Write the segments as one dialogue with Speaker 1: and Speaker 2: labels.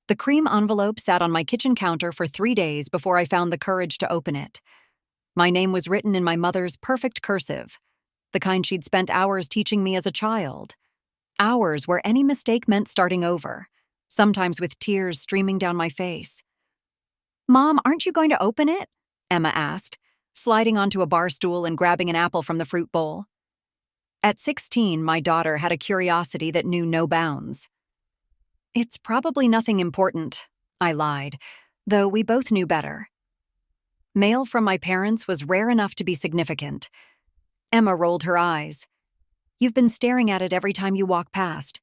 Speaker 1: The cream envelope sat on my kitchen counter for 3 days before I found the courage to open it. My name was written in my mother's perfect cursive, the kind she'd spent hours teaching me as a child. Hours where any mistake meant starting over, sometimes with tears streaming down my face. "Mom, aren't you going to open it?" Emma asked, sliding onto a bar stool and grabbing an apple from the fruit bowl. At 16, my daughter had a curiosity that knew no bounds. "It's probably nothing important," I lied, though we both knew better. Mail from my parents was rare enough to be significant. Emma rolled her eyes. "You've been staring at it every time you walk past.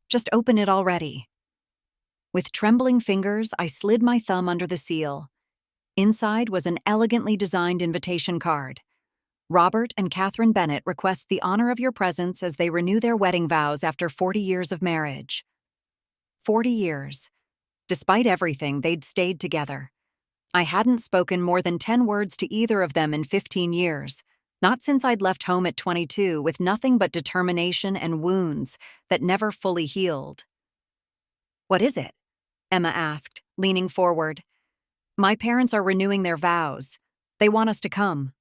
Speaker 1: Just open it already." With trembling fingers, I slid my thumb under the seal. Inside was an elegantly designed invitation card. "Robert and Catherine Bennett request the honor of your presence as they renew their wedding vows after 40 years of marriage." 40 years. Despite everything, they'd stayed together. I hadn't spoken more than 10 words to either of them in 15 years, not since I'd left home at 22 with nothing but determination and wounds that never fully healed. "What is it?" Emma asked, leaning forward. "My parents are renewing their vows. They want us to come."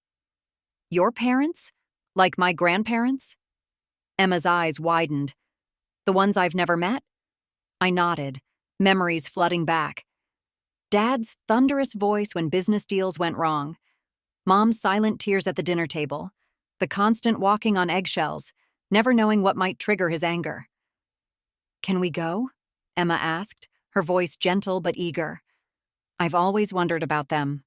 Speaker 1: "Your parents? Like my grandparents?" Emma's eyes widened. "The ones I've never met?" I nodded, memories flooding back. Dad's thunderous voice when business deals went wrong. Mom's silent tears at the dinner table. The constant walking on eggshells, never knowing what might trigger his anger. "Can we go?" Emma asked, her voice gentle but eager. "I've always wondered about them."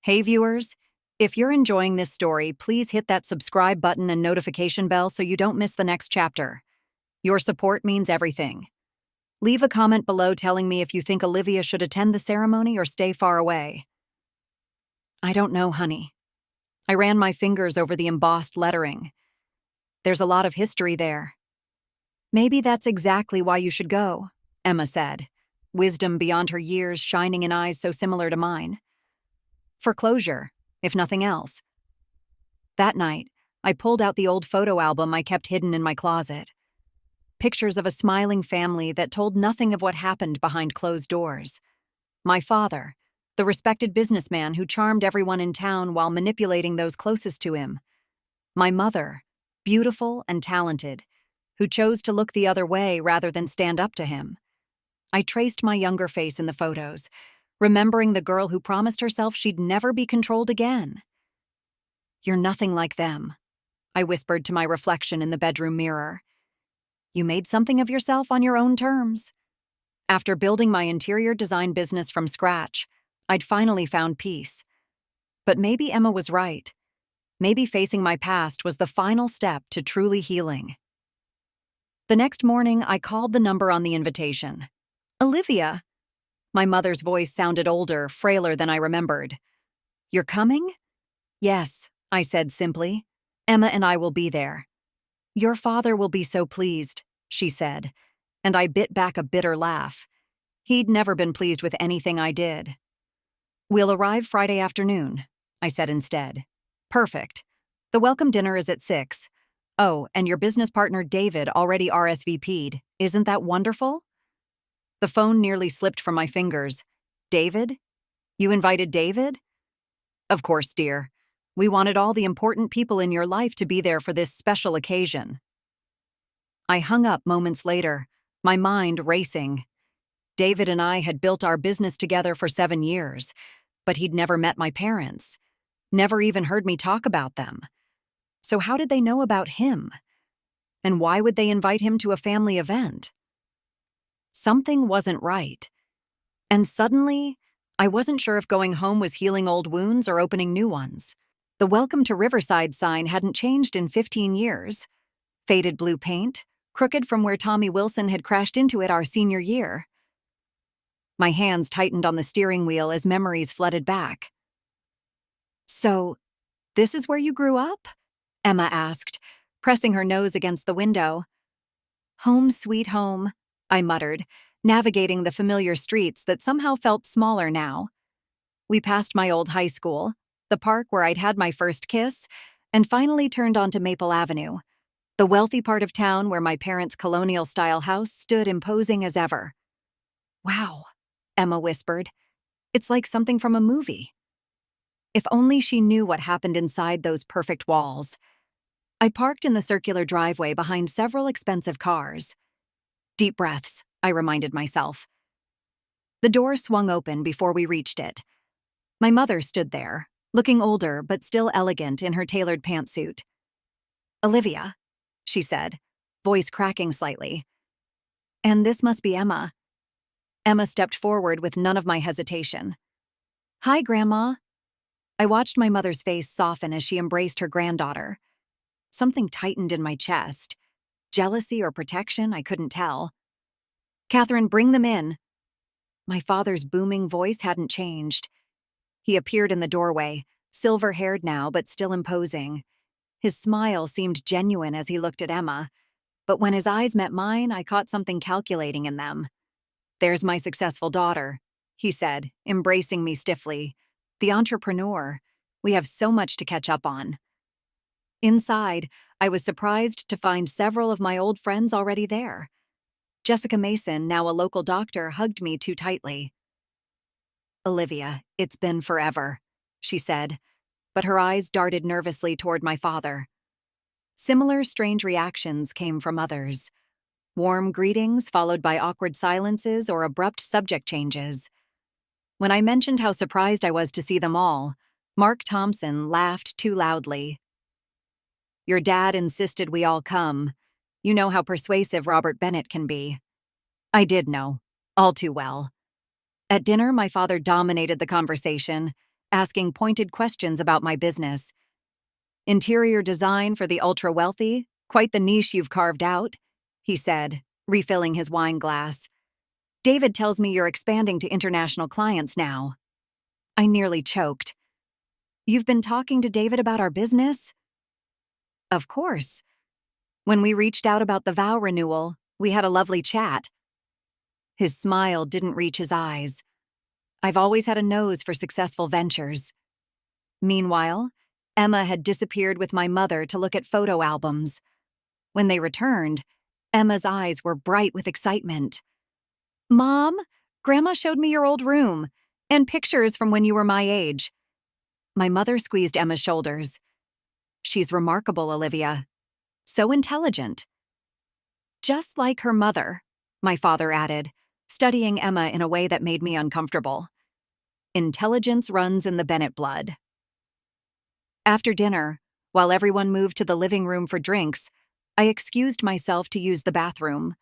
Speaker 1: Hey viewers, if you're enjoying this story, please hit that subscribe button and notification bell so you don't miss the next chapter. Your support means everything. Leave a comment below telling me if you think Olivia should attend the ceremony or stay far away. "I don't know, honey." I ran my fingers over the embossed lettering. "There's a lot of history there." "Maybe that's exactly why you should go," Emma said, wisdom beyond her years shining in eyes so similar to mine. "For closure, if nothing else." That night, I pulled out the old photo album I kept hidden in my closet. Pictures of a smiling family that told nothing of what happened behind closed doors. My father, the respected businessman who charmed everyone in town while manipulating those closest to him. My mother, beautiful and talented, who chose to look the other way rather than stand up to him. I traced my younger face in the photos, remembering the girl who promised herself she'd never be controlled again. "You're nothing like them," I whispered to my reflection in the bedroom mirror. "You made something of yourself on your own terms." After building my interior design business from scratch, I'd finally found peace. But maybe Emma was right. Maybe facing my past was the final step to truly healing. The next morning, I called the number on the invitation. "Olivia." My mother's voice sounded older, frailer than I remembered. "You're coming?" "Yes," I said simply. "Emma and I will be there." "Your father will be so pleased," she said, and I bit back a bitter laugh. He'd never been pleased with anything I did. "We'll arrive Friday afternoon," I said instead. "Perfect. The welcome dinner is at 6. Oh, and your business partner David already RSVP'd. Isn't that wonderful?" The phone nearly slipped from my fingers. "David? You invited David?" "Of course, dear. We wanted all the important people in your life to be there for this special occasion." I hung up moments later, my mind racing. David and I had built our business together for 7 years, but he'd never met my parents, never even heard me talk about them. So how did they know about him? And why would they invite him to a family event? Something wasn't right. And suddenly, I wasn't sure if going home was healing old wounds or opening new ones. The Welcome to Riverside sign hadn't changed in 15 years. Faded blue paint, crooked from where Tommy Wilson had crashed into it our senior year. My hands tightened on the steering wheel as memories flooded back. "So, this is where you grew up?" Emma asked, pressing her nose against the window. "Home sweet home," I muttered, navigating the familiar streets that somehow felt smaller now. We passed my old high school, the park where I'd had my first kiss, and finally turned onto Maple Avenue, the wealthy part of town where my parents' colonial-style house stood imposing as ever. Wow, Emma whispered. It's like something from a movie. If only she knew what happened inside those perfect walls. I parked in the circular driveway behind several expensive cars. Deep breaths, I reminded myself. The door swung open before we reached it. My mother stood there, looking older but still elegant in her tailored pantsuit. "Olivia," she said, voice cracking slightly. "And this must be Emma." Emma stepped forward with none of my hesitation. "Hi, Grandma." I watched my mother's face soften as she embraced her granddaughter. Something tightened in my chest. Jealousy or protection, I couldn't tell. "Catherine, bring them in." My father's booming voice hadn't changed. He appeared in the doorway, silver-haired now but still imposing. His smile seemed genuine as he looked at Emma, but when his eyes met mine, I caught something calculating in them. "There's my successful daughter," he said, embracing me stiffly. "The entrepreneur. We have so much to catch up on." Inside, I was surprised to find several of my old friends already there. Jessica Mason, now a local doctor, hugged me too tightly. "Olivia, it's been forever," she said, but her eyes darted nervously toward my father. Similar strange reactions came from others. Warm greetings followed by awkward silences or abrupt subject changes. When I mentioned how surprised I was to see them all, Mark Thompson laughed too loudly. "Your dad insisted we all come. You know how persuasive Robert Bennett can be." I did know, all too well. At dinner, my father dominated the conversation, asking pointed questions about my business. "Interior design for the ultra-wealthy? Quite the niche you've carved out," he said, refilling his wine glass. "David tells me you're expanding to international clients now." I nearly choked. "You've been talking to David about our business?" "Of course. When we reached out about the vow renewal, we had a lovely chat." His smile didn't reach his eyes. I've always had a nose for successful ventures. Meanwhile, Emma had disappeared with my mother to look at photo albums. When they returned, Emma's eyes were bright with excitement. "Mom, Grandma showed me your old room, and pictures from when you were my age." My mother squeezed Emma's shoulders. "She's remarkable, Olivia. So intelligent." "Just like her mother," my father added, studying Emma in a way that made me uncomfortable. Intelligence runs in the Bennett blood. After dinner, while everyone moved to the living room for drinks, I excused myself to use the bathroom.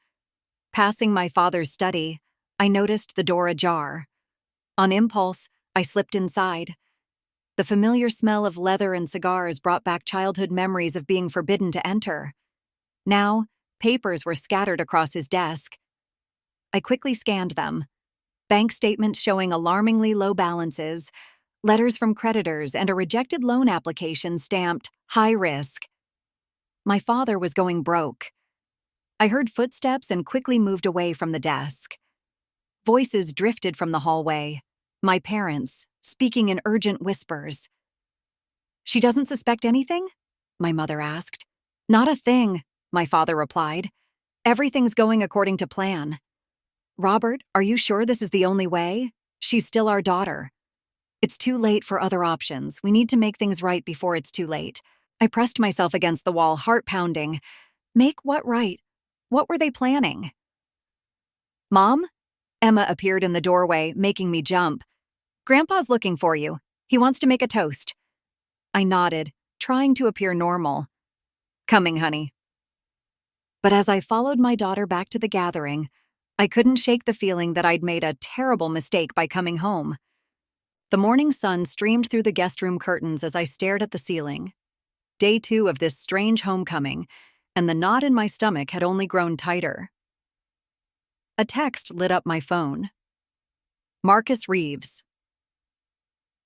Speaker 1: Passing my father's study, I noticed the door ajar. On impulse, I slipped inside. The familiar smell of leather and cigars brought back childhood memories of being forbidden to enter. Now, papers were scattered across his desk. I quickly scanned them. Bank statements showing alarmingly low balances, letters from creditors, and a rejected loan application stamped high risk. My father was going broke. I heard footsteps and quickly moved away from the desk. Voices drifted from the hallway. My parents, speaking in urgent whispers. "She doesn't suspect anything?" my mother asked. "Not a thing," my father replied. "Everything's going according to plan." "Robert, are you sure this is the only way? She's still our daughter." "It's too late for other options. We need to make things right before it's too late." I pressed myself against the wall, heart pounding. Make what right? What were they planning? "Mom?" Emma appeared in the doorway, making me jump. "Grandpa's looking for you. He wants to make a toast." I nodded, trying to appear normal. "Coming, honey." But as I followed my daughter back to the gathering, I couldn't shake the feeling that I'd made a terrible mistake by coming home. The morning sun streamed through the guest room curtains as I stared at the ceiling. Day 2 of this strange homecoming, and the knot in my stomach had only grown tighter. A text lit up my phone. Marcus Reeves.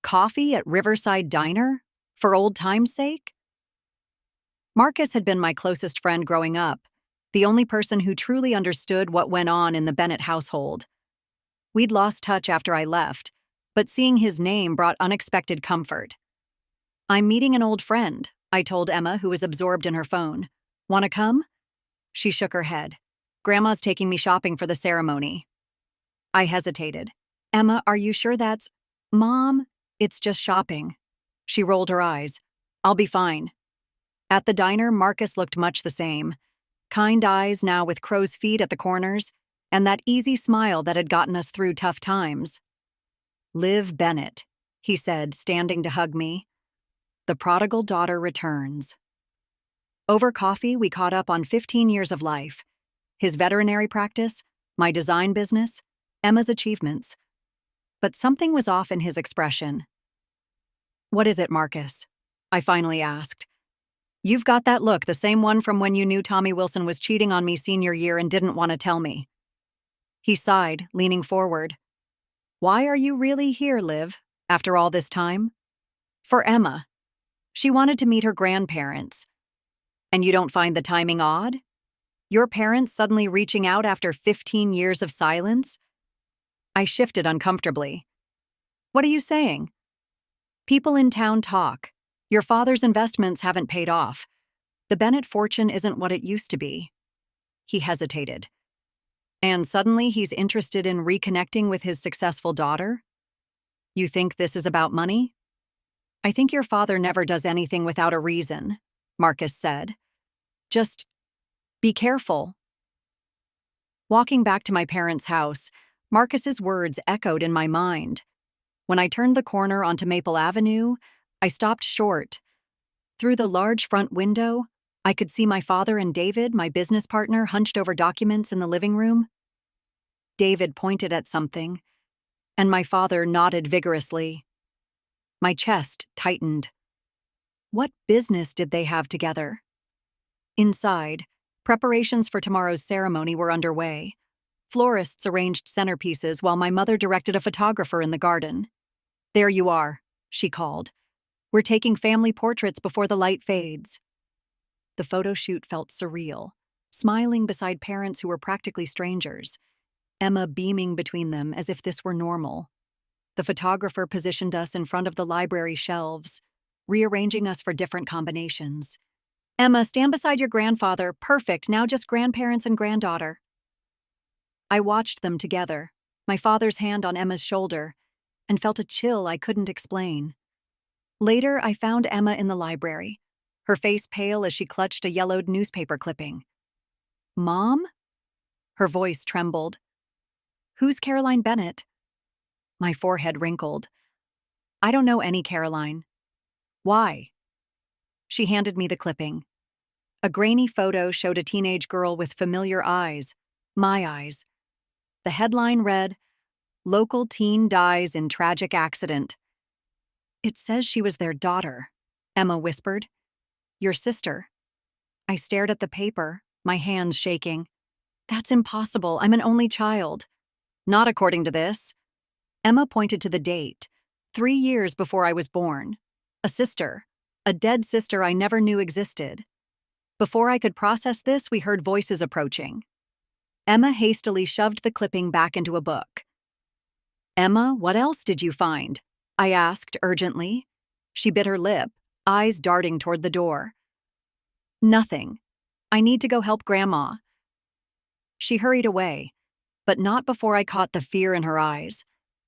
Speaker 1: "Coffee at Riverside Diner? For old time's sake?" Marcus had been my closest friend growing up, the only person who truly understood what went on in the Bennett household. We'd lost touch after I left, but seeing his name brought unexpected comfort. "I'm meeting an old friend," I told Emma, who was absorbed in her phone. "Want to come?" She shook her head. "Grandma's taking me shopping for the ceremony." I hesitated. Emma, are you sure that's— Mom, it's just shopping. She rolled her eyes. I'll be fine. At the diner, Marcus looked much the same. Kind eyes now with crow's feet at the corners, and that easy smile that had gotten us through tough times. Liv Bennett, he said, standing to hug me. The prodigal daughter returns. Over coffee, we caught up on 15 years of life. His veterinary practice, my design business, Emma's achievements. But something was off in his expression. What is it, Marcus? I finally asked. You've got that look, the same one from when you knew Tommy Wilson was cheating on me senior year and didn't want to tell me. He sighed, leaning forward. Why are you really here, Liv, after all this time? For Emma. She wanted to meet her grandparents. And you don't find the timing odd? Your parents suddenly reaching out after 15 years of silence? I shifted uncomfortably. What are you saying? People in town talk. Your father's investments haven't paid off. The Bennett fortune isn't what it used to be. He hesitated. And suddenly he's interested in reconnecting with his successful daughter? You think this is about money? I think your father never does anything without a reason, Marcus said. Just be careful. Walking back to my parents' house, Marcus's words echoed in my mind. When I turned the corner onto Maple Avenue, I stopped short. Through the large front window, I could see my father and David, my business partner, hunched over documents in the living room. David pointed at something, and my father nodded vigorously. My chest tightened. What business did they have together? Inside, preparations for tomorrow's ceremony were underway. Florists arranged centerpieces while my mother directed a photographer in the garden. There you are, she called. We're taking family portraits before the light fades. The photo shoot felt surreal, smiling beside parents who were practically strangers, Emma beaming between them as if this were normal. The photographer positioned us in front of the library shelves, rearranging us for different combinations. Emma, stand beside your grandfather. Perfect, now just grandparents and granddaughter. I watched them together, my father's hand on Emma's shoulder, and felt a chill I couldn't explain. Later, I found Emma in the library, her face pale as she clutched a yellowed newspaper clipping. Mom? Her voice trembled. Who's Caroline Bennett? My forehead wrinkled. I don't know any Caroline. Why? She handed me the clipping. A grainy photo showed a teenage girl with familiar eyes, my eyes. The headline read, Local teen dies in tragic accident. It says she was their daughter, Emma whispered. Your sister. I stared at the paper, my hands shaking. That's impossible. I'm an only child. Not according to this. Emma pointed to the date, 3 years before I was born. A sister. A dead sister I never knew existed. Before I could process this, we heard voices approaching. Emma hastily shoved the clipping back into a book. Emma, what else did you find? I asked urgently. She bit her lip, eyes darting toward the door. Nothing. I need to go help Grandma. She hurried away, but not before I caught the fear in her eyes.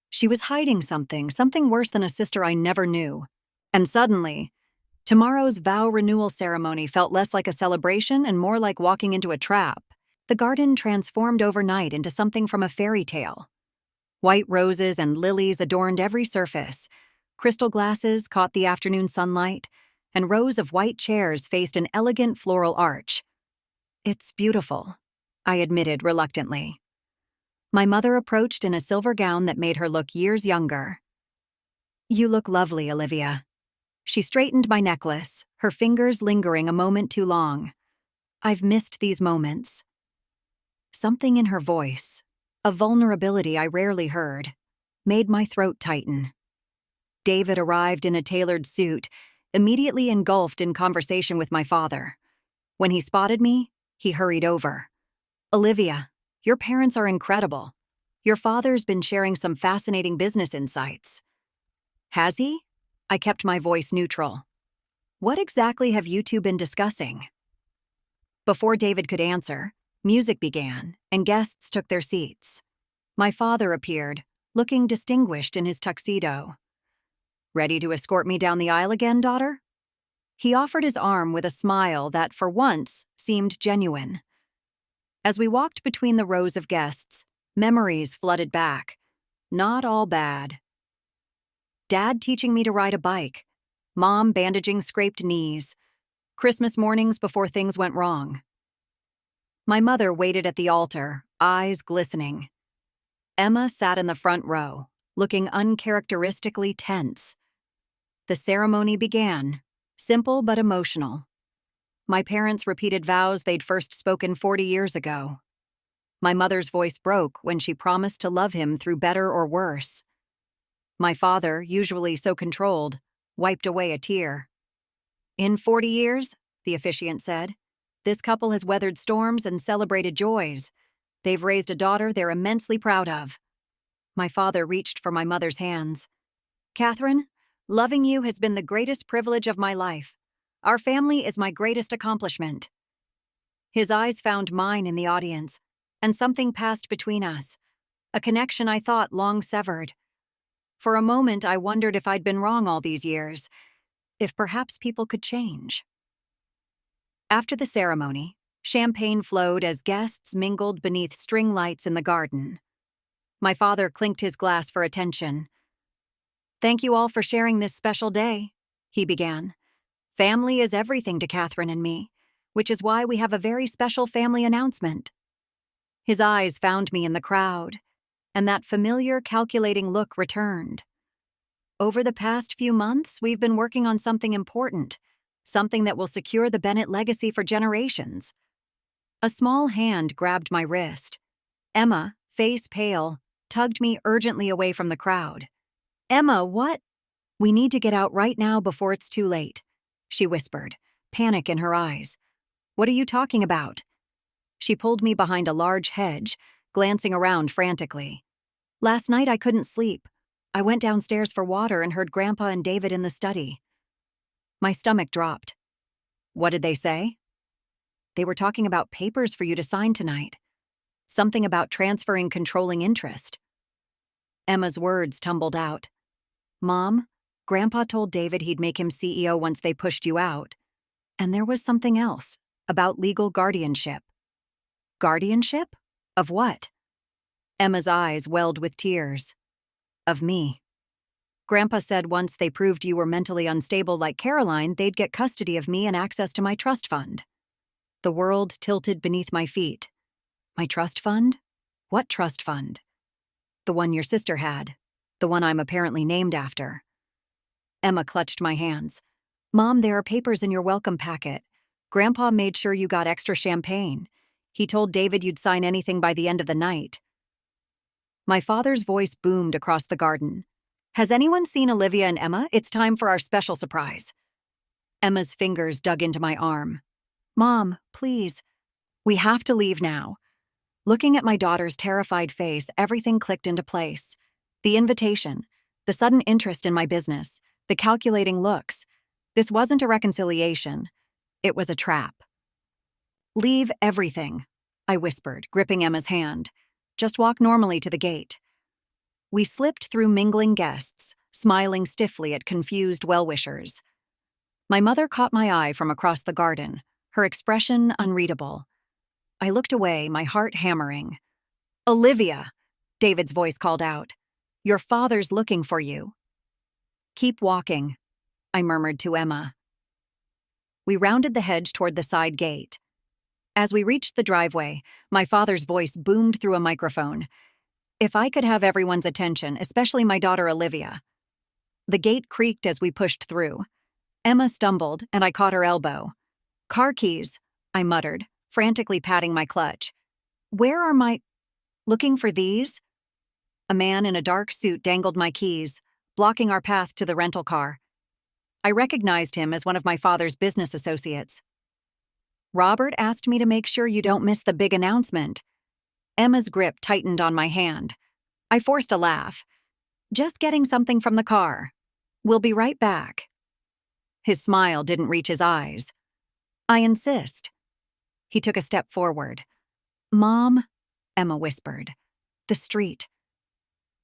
Speaker 1: She was hiding something worse than a sister I never knew. And suddenly, tomorrow's vow renewal ceremony felt less like a celebration and more like walking into a trap. The garden transformed overnight into something from a fairy tale. White roses and lilies adorned every surface. Crystal glasses caught the afternoon sunlight, and rows of white chairs faced an elegant floral arch. It's beautiful, I admitted reluctantly. My mother approached in a silver gown that made her look years younger. You look lovely, Olivia. She straightened my necklace, her fingers lingering a moment too long. I've missed these moments. Something in her voice, a vulnerability I rarely heard, made my throat tighten. David arrived in a tailored suit, immediately engulfed in conversation with my father. When he spotted me, he hurried over. Olivia, your parents are incredible. Your father's been sharing some fascinating business insights. Has he? I kept my voice neutral. What exactly have you two been discussing? Before David could answer, music began, and guests took their seats. My father appeared, looking distinguished in his tuxedo. "Ready to escort me down the aisle again, daughter?" He offered his arm with a smile that, for once, seemed genuine. As we walked between the rows of guests, memories flooded back. Not all bad. Dad teaching me to ride a bike. Mom bandaging scraped knees. Christmas mornings before things went wrong. My mother waited at the altar, eyes glistening. Emma sat in the front row, looking uncharacteristically tense. The ceremony began, simple but emotional. My parents repeated vows they'd first spoken 40 years ago. My mother's voice broke when she promised to love him through better or worse. My father, usually so controlled, wiped away a tear. "In 40 years," the officiant said, "this couple has weathered storms and celebrated joys. They've raised a daughter they're immensely proud of." My father reached for my mother's hands. "Catherine, loving you has been the greatest privilege of my life. Our family is my greatest accomplishment." His eyes found mine in the audience, and something passed between us, a connection I thought long severed. For a moment, I wondered if I'd been wrong all these years, if perhaps people could change. After the ceremony, champagne flowed as guests mingled beneath string lights in the garden. My father clinked his glass for attention. "Thank you all for sharing this special day," he began. "Family is everything to Catherine and me, which is why we have a very special family announcement." His eyes found me in the crowd, and that familiar, calculating look returned. "Over the past few months, we've been working on something important, something that will secure the Bennett legacy for generations." A small hand grabbed my wrist. Emma, face pale, tugged me urgently away from the crowd. "Emma, what?" "We need to get out right now before it's too late," she whispered, panic in her eyes. "What are you talking about?" She pulled me behind a large hedge, glancing around frantically. "Last night I couldn't sleep. I went downstairs for water and heard Grandpa and David in the study." My stomach dropped. "What did they say?" "They were talking about papers for you to sign tonight. Something about transferring controlling interest." Emma's words tumbled out. "Mom, Grandpa told David he'd make him CEO once they pushed you out. And there was something else, about legal guardianship." "Guardianship? Of what?" Emma's eyes welled with tears. "Of me. Grandpa said once they proved you were mentally unstable like Caroline, they'd get custody of me and access to my trust fund." The world tilted beneath my feet. "My trust fund? What trust fund?" "The one your sister had. The one I'm apparently named after." Emma clutched my hands. "Mom, there are papers in your welcome packet. Grandpa made sure you got extra champagne. He told David you'd sign anything by the end of the night." My father's voice boomed across the garden. "Has anyone seen Olivia and Emma? It's time for our special surprise." Emma's fingers dug into my arm. "Mom, please. We have to leave now." Looking at my daughter's terrified face, everything clicked into place. The invitation, the sudden interest in my business, the calculating looks. This wasn't a reconciliation. It was a trap. "Leave everything," I whispered, gripping Emma's hand. "Just walk normally to the gate." We slipped through mingling guests, smiling stiffly at confused well-wishers. My mother caught my eye from across the garden, her expression unreadable. I looked away, my heart hammering. "Olivia," David's voice called out. "Your father's looking for you." "Keep walking," I murmured to Emma. We rounded the hedge toward the side gate. As we reached the driveway, my father's voice boomed through a microphone. If I could have everyone's attention, especially my daughter Olivia. The gate creaked as we pushed through. Emma stumbled, and I caught her elbow. "Car keys," I muttered, frantically patting my clutch. "Where are my—" "Looking for these?" A man in a dark suit dangled my keys, blocking our path to the rental car. I recognized him as one of my father's business associates. "Robert asked me to make sure you don't miss the big announcement." Emma's grip tightened on my hand. I forced a laugh. "Just getting something from the car. We'll be right back." His smile didn't reach his eyes. "I insist." He took a step forward. "Mom," Emma whispered. The street.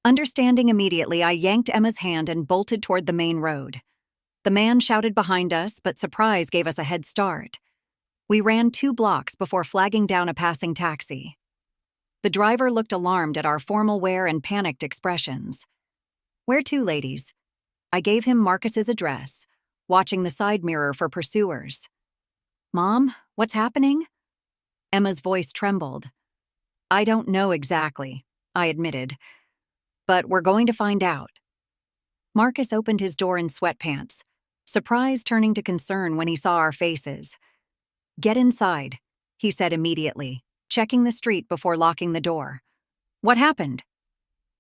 Speaker 1: Understanding immediately, I yanked Emma's hand and bolted toward the main road. The man shouted behind us, but surprise gave us a head start. We ran 2 blocks before flagging down a passing taxi. The driver looked alarmed at our formal wear and panicked expressions. "Where to, ladies?" I gave him Marcus's address, watching the side mirror for pursuers. "Mom, what's happening?" Emma's voice trembled. "I don't know exactly," I admitted, "but we're going to find out." Marcus opened his door in sweatpants, surprise turning to concern when he saw our faces. "Get inside," he said immediately, checking the street before locking the door. "What happened?"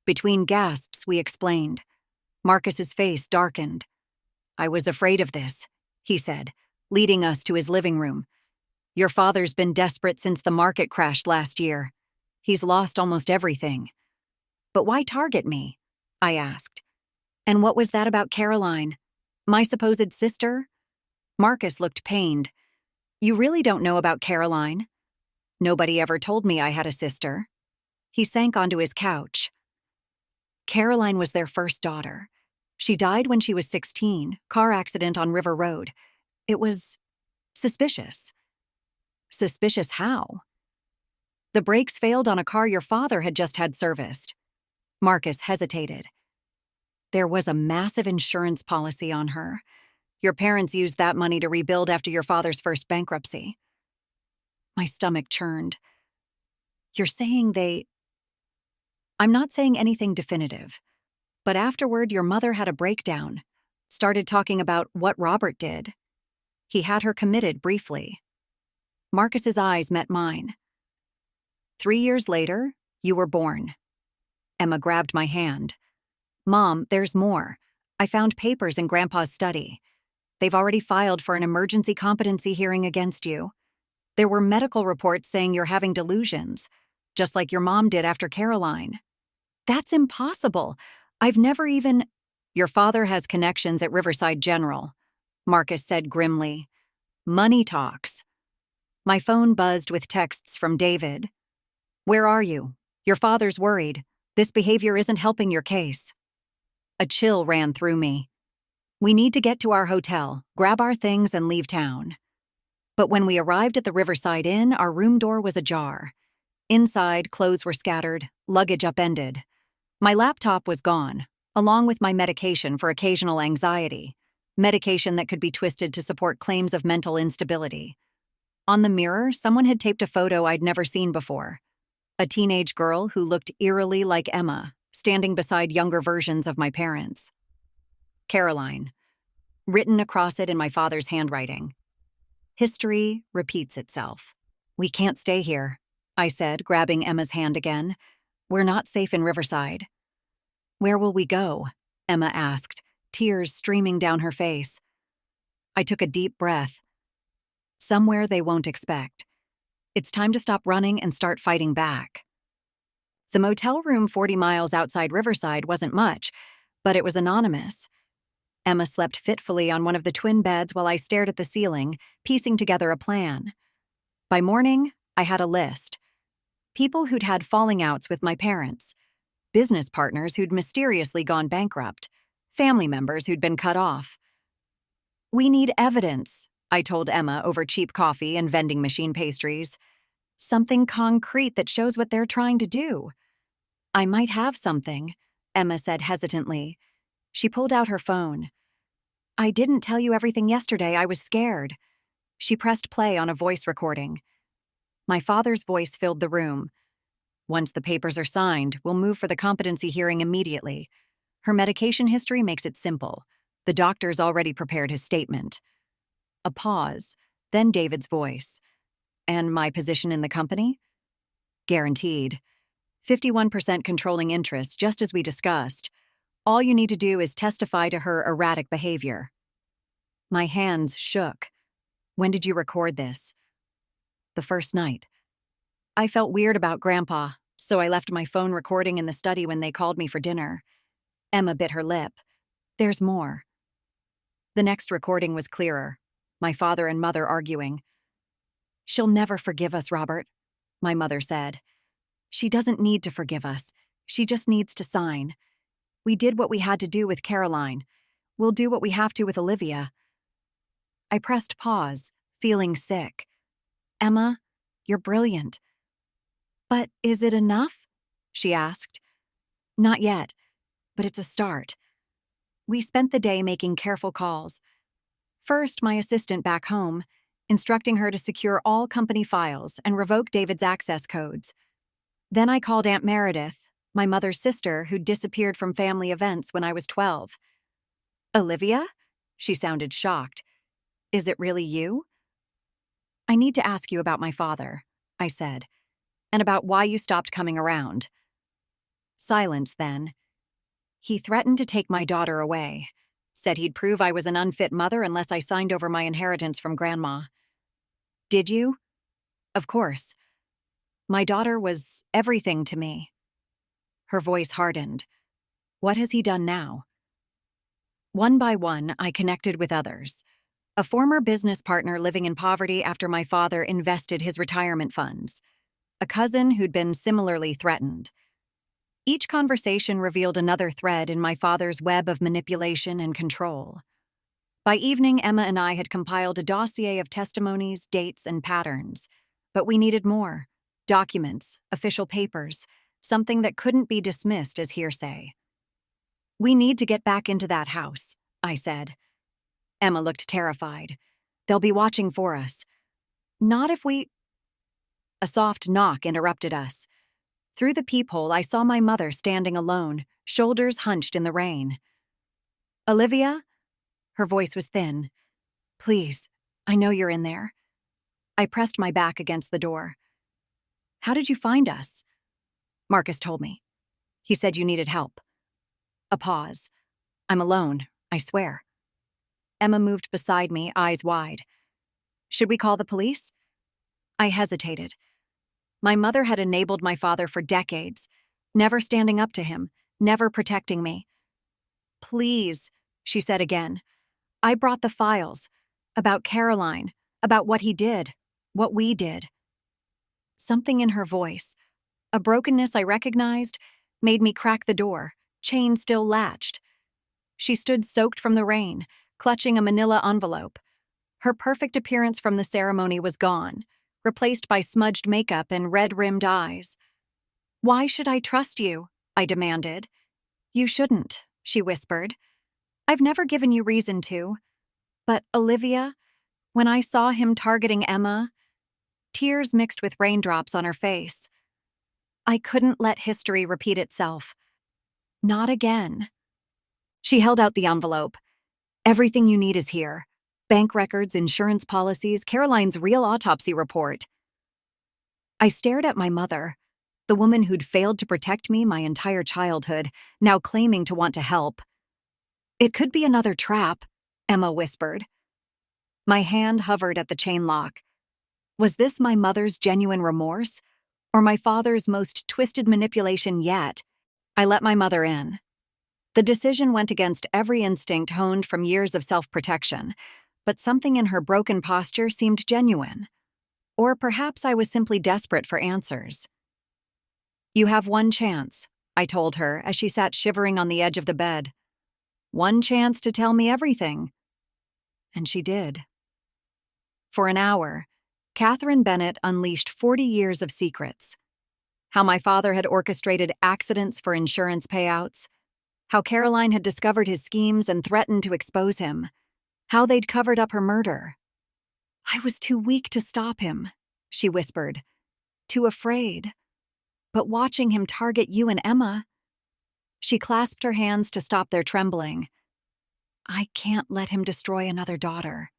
Speaker 1: Between gasps, we explained. Marcus's face darkened. "I was afraid of this," he said, leading us to his living room. "Your father's been desperate since the market crashed last year. He's lost almost everything." "But why target me?" I asked. "And what was that about Caroline? My supposed sister?" Marcus looked pained. "You really don't know about Caroline?" "Nobody ever told me I had a sister." He sank onto his couch. "Caroline was their first daughter. She died when she was 16, car accident on River Road. It was suspicious." "Suspicious how?" "The brakes failed on a car your father had just had serviced." Marcus hesitated. "There was a massive insurance policy on her. Your parents used that money to rebuild after your father's first bankruptcy." My stomach churned. "You're saying they—" "I'm not saying anything definitive. But afterward, your mother had a breakdown, started talking about what Robert did. He had her committed briefly." Marcus's eyes met mine. "3 years later, you were born." Emma grabbed my hand. "Mom, there's more. I found papers in Grandpa's study. They've already filed for an emergency competency hearing against you. There were medical reports saying you're having delusions, just like your mom did after Caroline." "That's impossible. I've never even—" "Your father has connections at Riverside General," Marcus said grimly. "Money talks." My phone buzzed with texts from David. "Where are you? Your father's worried. This behavior isn't helping your case." A chill ran through me. "We need to get to our hotel, grab our things, and leave town." But when we arrived at the Riverside Inn, our room door was ajar. Inside, clothes were scattered, luggage upended. My laptop was gone, along with my medication for occasional anxiety, medication that could be twisted to support claims of mental instability. On the mirror, someone had taped a photo I'd never seen before. A teenage girl who looked eerily like Emma, standing beside younger versions of my parents. Caroline, written across it in my father's handwriting. History repeats itself. "We can't stay here," I said, grabbing Emma's hand again. "We're not safe in Riverside." "Where will we go?" Emma asked, tears streaming down her face. I took a deep breath. "Somewhere they won't expect. It's time to stop running and start fighting back." The motel room 40 miles outside Riverside wasn't much, but it was anonymous. Emma slept fitfully on one of the twin beds while I stared at the ceiling, piecing together a plan. By morning, I had a list. People who'd had falling outs with my parents, business partners who'd mysteriously gone bankrupt, family members who'd been cut off. "We need evidence," I told Emma over cheap coffee and vending machine pastries. "Something concrete that shows what they're trying to do." "I might have something," Emma said hesitantly. She pulled out her phone. "I didn't tell you everything yesterday. I was scared." She pressed play on a voice recording. My father's voice filled the room. "Once the papers are signed, we'll move for the competency hearing immediately. Her medication history makes it simple. The doctor's already prepared his statement." A pause, then David's voice. "And my position in the company?" "Guaranteed. 51% controlling interest, just as we discussed. All you need to do is testify to her erratic behavior." My hands shook. "When did you record this?" "The first night. I felt weird about Grandpa, so I left my phone recording in the study when they called me for dinner." Emma bit her lip. "There's more." The next recording was clearer. My father and mother arguing. "She'll never forgive us, Robert," my mother said. She doesn't need to forgive us. She just needs to sign. We did what we had to do with Caroline. We'll do what we have to with Olivia. I pressed pause, feeling sick. Emma, you're brilliant. But is it enough? She asked. Not yet, but it's a start. We spent the day making careful calls. First, my assistant back home, instructing her to secure all company files and revoke David's access codes. Then I called Aunt Meredith, my mother's sister who'd disappeared from family events when I was 12. Olivia? She sounded shocked. Is it really you? I need to ask you about my father, I said, and about why you stopped coming around. Silence then. He threatened to take my daughter away, said he'd prove I was an unfit mother unless I signed over my inheritance from Grandma. Did you? Of course. My daughter was everything to me. Her voice hardened. What has he done now? One by one, I connected with others. A former business partner living in poverty after my father invested his retirement funds. A cousin who'd been similarly threatened. Each conversation revealed another thread in my father's web of manipulation and control. By evening, Emma and I had compiled a dossier of testimonies, dates, and patterns. But we needed more. Documents, official papers, something that couldn't be dismissed as hearsay. We need to get back into that house, I said. Emma looked terrified. They'll be watching for us. Not if we... A soft knock interrupted us. Through the peephole, I saw my mother standing alone, shoulders hunched in the rain. Olivia? Her voice was thin. Please, I know you're in there. I pressed my back against the door. How did you find us? Marcus told me. He said you needed help. A pause. I'm alone, I swear. Emma moved beside me, eyes wide. Should we call the police? I hesitated. My mother had enabled my father for decades, never standing up to him, never protecting me. Please, she said again. I brought the files. About Caroline, about what he did, what we did. Something in her voice, a brokenness I recognized, made me crack the door, chain still latched. She stood soaked from the rain, clutching a manila envelope. Her perfect appearance from the ceremony was gone, replaced by smudged makeup and red-rimmed eyes. Why should I trust you? I demanded. You shouldn't, she whispered. I've never given you reason to. But Olivia, when I saw him targeting Emma, tears mixed with raindrops on her face. I couldn't let history repeat itself. Not again. She held out the envelope. Everything you need is here. Bank records, insurance policies, Caroline's real autopsy report. I stared at my mother, the woman who'd failed to protect me my entire childhood, now claiming to want to help. It could be another trap, Emma whispered. My hand hovered at the chain lock. Was this my mother's genuine remorse, or my father's most twisted manipulation yet? I let my mother in. The decision went against every instinct honed from years of self-protection, but something in her broken posture seemed genuine. Or perhaps I was simply desperate for answers. You have one chance, I told her as she sat shivering on the edge of the bed. One chance to tell me everything. And she did. For an hour, Catherine Bennett unleashed 40 years of secrets. How my father had orchestrated accidents for insurance payouts. How Caroline had discovered his schemes and threatened to expose him. How they'd covered up her murder. I was too weak to stop him, she whispered. Too afraid. But watching him target you and Emma... She clasped her hands to stop their trembling. I can't let him destroy another daughter.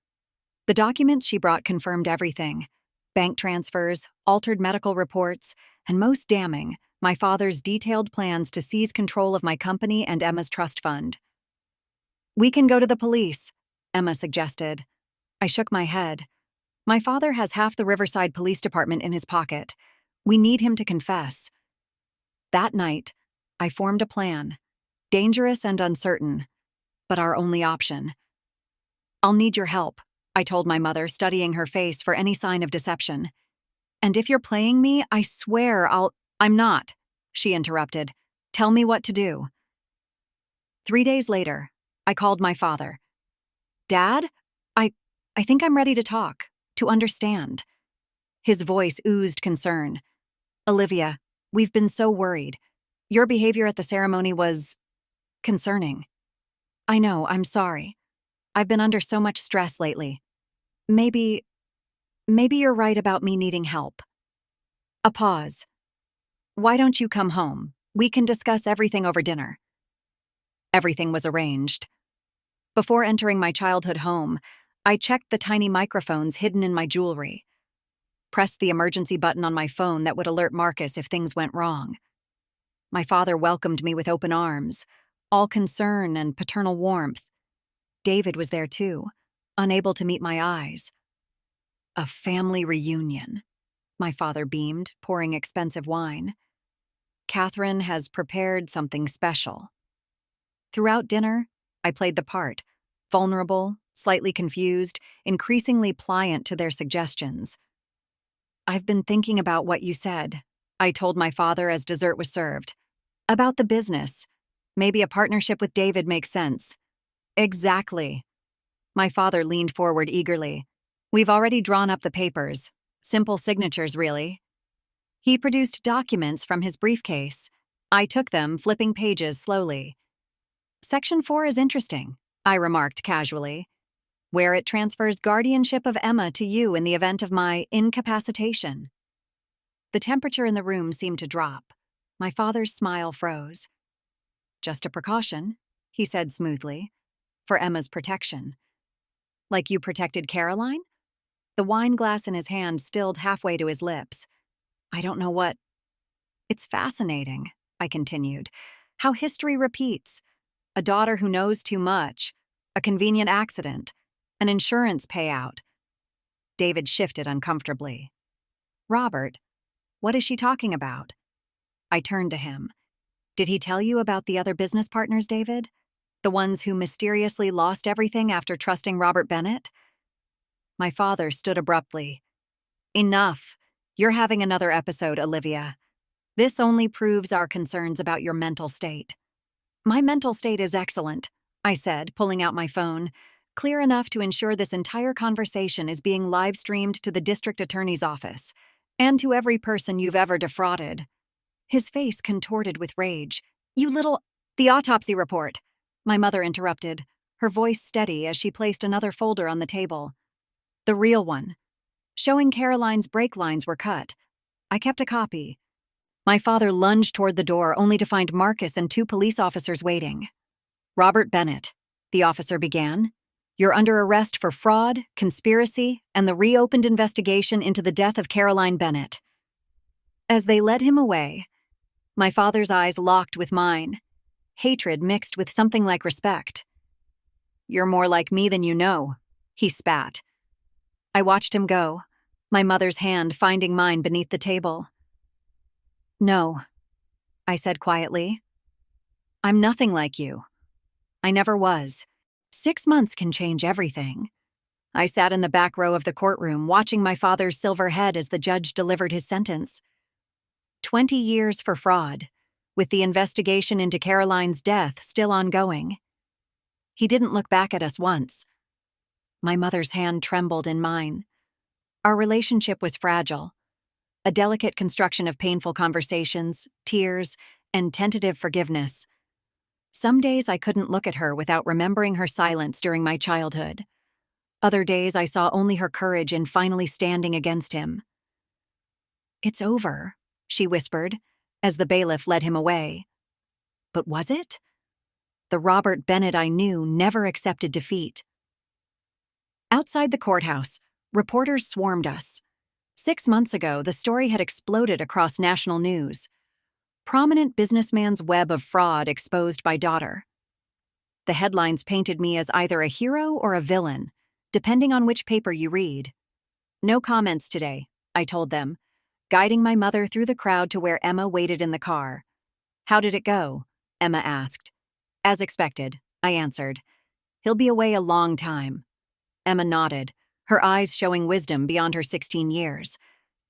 Speaker 1: The documents she brought confirmed everything. Bank transfers, altered medical reports, and most damning, my father's detailed plans to seize control of my company and Emma's trust fund. We can go to the police, Emma suggested. I shook my head. My father has half the Riverside Police Department in his pocket. We need him to confess. That night, I formed a plan, dangerous and uncertain, but our only option. I'll need your help, I told my mother, studying her face for any sign of deception. And if you're playing me, I swear I'm not, she interrupted. Tell me what to do. 3 days later, I called my father. Dad, I, I think I'm ready to talk, to understand. His voice oozed concern. Olivia, we've been so worried. Your behavior at the ceremony was concerning. I know, I'm sorry. I've been under so much stress lately. Maybe you're right about me needing help. A pause. Why don't you come home? We can discuss everything over dinner. Everything was arranged. Before entering my childhood home, I checked the tiny microphones hidden in my jewelry. Pressed the emergency button on my phone that would alert Marcus if things went wrong. My father welcomed me with open arms, all concern and paternal warmth. David was there too, unable to meet my eyes. A family reunion. My father beamed, pouring expensive wine. Catherine has prepared something special. Throughout dinner, I played the part, vulnerable, slightly confused, increasingly pliant to their suggestions. I've been thinking about what you said, I told my father as dessert was served. About the business. Maybe a partnership with David makes sense. Exactly. My father leaned forward eagerly. We've already drawn up the papers. Simple signatures, really. He produced documents from his briefcase. I took them, flipping pages slowly. Section 4 is interesting, I remarked casually, where it transfers guardianship of Emma to you in the event of my incapacitation. The temperature in the room seemed to drop. My father's smile froze. Just a precaution, he said smoothly, for Emma's protection. Like you protected Caroline? The wine glass in his hand stilled halfway to his lips. I don't know what. It's fascinating, I continued, how history repeats. A daughter who knows too much, a convenient accident, an insurance payout. David shifted uncomfortably. Robert, what is she talking about? I turned to him. Did he tell you about the other business partners, David? The ones who mysteriously lost everything after trusting Robert Bennett? My father stood abruptly. Enough. You're having another episode, Olivia. This only proves our concerns about your mental state. My mental state is excellent, I said, pulling out my phone, clear enough to ensure this entire conversation is being live-streamed to the district attorney's office, and to every person you've ever defrauded. His face contorted with rage. You little— The autopsy report, my mother interrupted, her voice steady as she placed another folder on the table. The real one, showing Caroline's brake lines were cut. I kept a copy. My father lunged toward the door only to find Marcus and 2 police officers waiting. Robert Bennett, the officer began. You're under arrest for fraud, conspiracy, and the reopened investigation into the death of Caroline Bennett. As they led him away, my father's eyes locked with mine, hatred mixed with something like respect. You're more like me than you know, he spat. I watched him go, my mother's hand finding mine beneath the table. No, I said quietly. I'm nothing like you. I never was. 6 months can change everything. I sat in the back row of the courtroom, watching my father's silver head as the judge delivered his sentence. 20 years for fraud, with the investigation into Caroline's death still ongoing. He didn't look back at us once. My mother's hand trembled in mine. Our relationship was fragile, a delicate construction of painful conversations, tears, and tentative forgiveness. Some days I couldn't look at her without remembering her silence during my childhood. Other days I saw only her courage in finally standing against him. It's over, she whispered, as the bailiff led him away. But was it? The Robert Bennett I knew never accepted defeat. Outside the courthouse, reporters swarmed us. 6 months ago, the story had exploded across national news. Prominent businessman's web of fraud exposed by daughter. The headlines painted me as either a hero or a villain, depending on which paper you read. No comments today, I told them, guiding my mother through the crowd to where Emma waited in the car. How did it go? Emma asked. As expected, I answered. He'll be away a long time. Emma nodded, her eyes showing wisdom beyond her 16 years.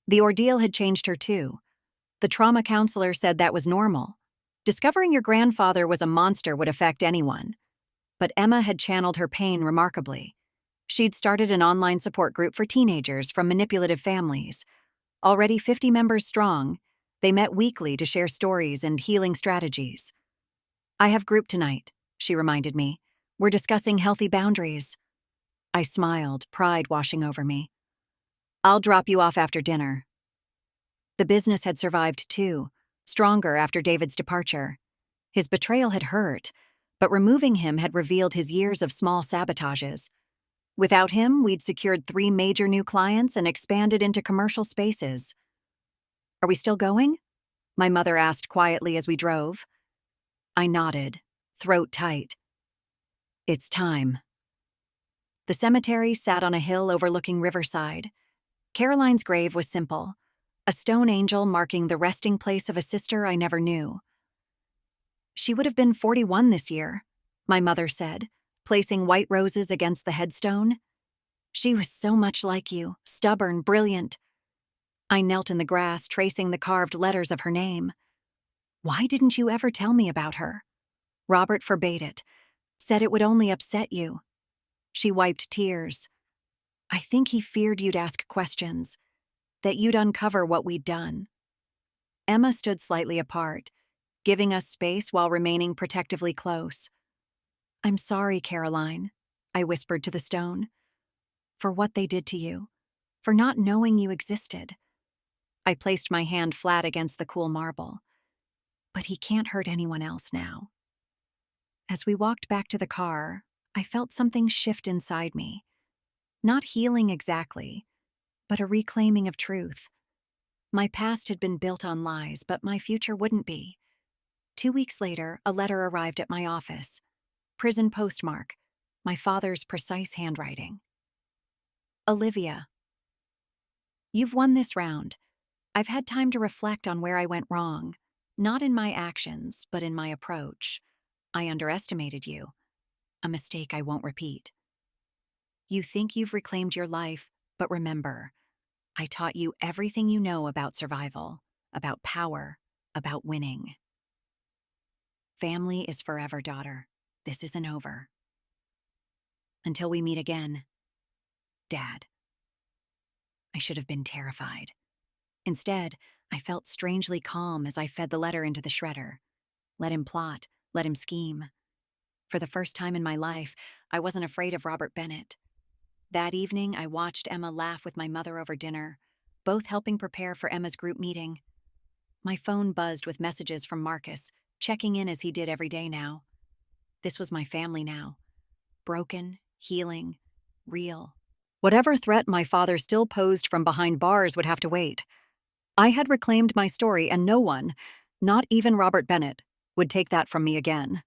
Speaker 1: The ordeal had changed her too. The trauma counselor said that was normal. Discovering your grandfather was a monster would affect anyone. But Emma had channeled her pain remarkably. She'd started an online support group for teenagers from manipulative families. Already 50 members strong, they met weekly to share stories and healing strategies. "I have group tonight," she reminded me. "We're discussing healthy boundaries." I smiled, pride washing over me. "I'll drop you off after dinner." The business had survived too, stronger after David's departure. His betrayal had hurt, but removing him had revealed his years of small sabotages. Without him, we'd secured 3 major new clients and expanded into commercial spaces. "Are we still going?" my mother asked quietly as we drove. I nodded, throat tight. "It's time." The cemetery sat on a hill overlooking Riverside. Caroline's grave was simple, a stone angel marking the resting place of a sister I never knew. "She would have been 41 this year," my mother said, placing white roses against the headstone. "She was so much like you, stubborn, brilliant." I knelt in the grass, tracing the carved letters of her name. "Why didn't you ever tell me about her?" "Robert forbade it, said it would only upset you." She wiped tears. "I think he feared you'd ask questions, that you'd uncover what we'd done." Emma stood slightly apart, giving us space while remaining protectively close. "I'm sorry, Caroline," I whispered to the stone, "for what they did to you, for not knowing you existed." I placed my hand flat against the cool marble. "But he can't hurt anyone else now." As we walked back to the car, I felt something shift inside me. Not healing exactly, but a reclaiming of truth. My past had been built on lies, but my future wouldn't be. 2 weeks later, a letter arrived at my office. Prison postmark, my father's precise handwriting. "Olivia, you've won this round. I've had time to reflect on where I went wrong, not in my actions, but in my approach. I underestimated you, a mistake I won't repeat. You think you've reclaimed your life, but remember, I taught you everything you know about survival, about power, about winning. Family is forever, daughter. This isn't over. Until we meet again, Dad." I should have been terrified. Instead, I felt strangely calm as I fed the letter into the shredder. Let him plot, let him scheme. For the first time in my life, I wasn't afraid of Robert Bennett. That evening, I watched Emma laugh with my mother over dinner, both helping prepare for Emma's group meeting. My phone buzzed with messages from Marcus, checking in as he did every day now. This was my family now. Broken, healing, real. Whatever threat my father still posed from behind bars would have to wait. I had reclaimed my story, and no one, not even Robert Bennett, would take that from me again.